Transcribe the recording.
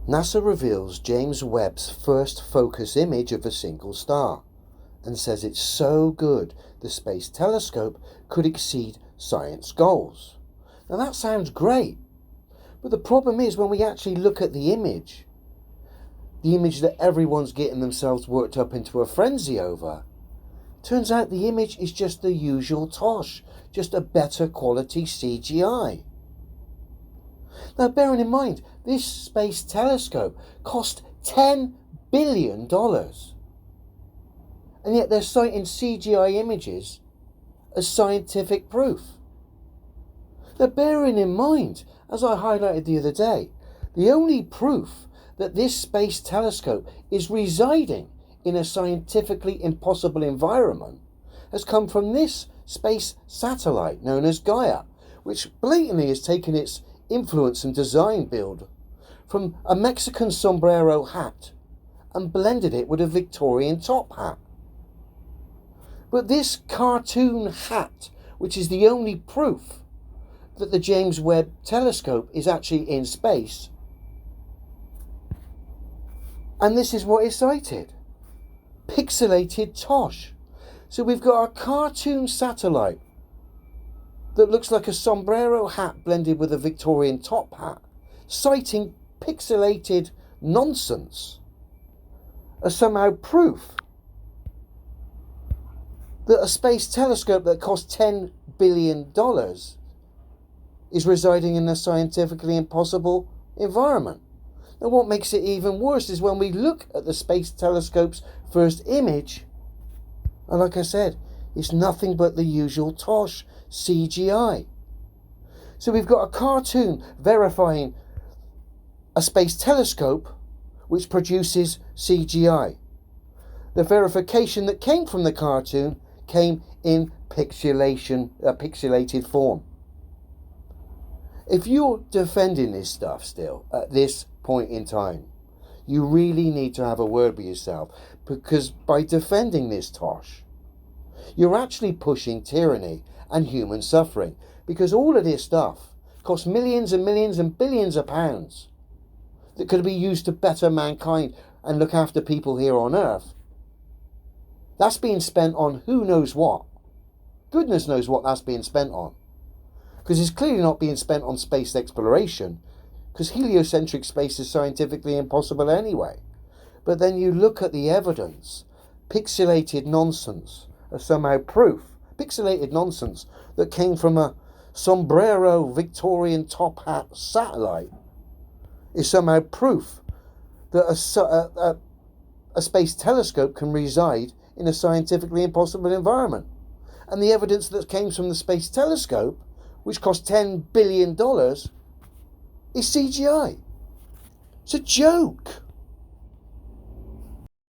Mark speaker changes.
Speaker 1: NASA reveals James Webb's first focus image of a single star and says it's so good the Space Telescope could exceed science goals. Now that sounds great, but the problem is when we actually look at the image that everyone's getting themselves worked up into a frenzy over, turns out the image is just the usual tosh, just a better quality CGI. Now bearing in mind, this space telescope cost $10 billion. And yet they're citing CGI images as scientific proof. Now bearing in mind, as I highlighted the other day, the only proof that this space telescope is residing in a scientifically impossible environment has come from this space satellite known as Gaia, which blatantly has taken its influence and design build from a Mexican sombrero hat and blended it with a Victorian top hat. But this cartoon hat, which is the only proof that the James Webb telescope is actually in space, and this is what is cited: pixelated tosh. So we've got a cartoon satellite that looks like a sombrero hat blended with a Victorian top hat, citing pixelated nonsense as somehow proof that a space telescope that cost $10 billion is residing in a scientifically impossible environment. And what makes it even worse is when we look at the space telescope's first image, and like I said, it's nothing but the usual tosh CGI. So we've got a cartoon verifying a space telescope which produces CGI. The verification that came from the cartoon came in pixelated form. If you're defending this stuff still at this point in time, you really need to have a word with yourself, because by defending this tosh, you're actually pushing tyranny and human suffering, because all of this stuff costs millions and millions and billions of pounds that could be used to better mankind and look after people here on Earth. That's being spent on who knows what. Goodness knows what that's being spent on. Because it's clearly not being spent on space exploration, because heliocentric space is scientifically impossible anyway. But then you look at the evidence, pixelated nonsense as somehow proof, pixelated nonsense that came from a sombrero Victorian top hat satellite is somehow proof that a space telescope can reside in a scientifically impossible environment. And the evidence that came from the space telescope, which cost $10 billion, is CGI. It's a joke.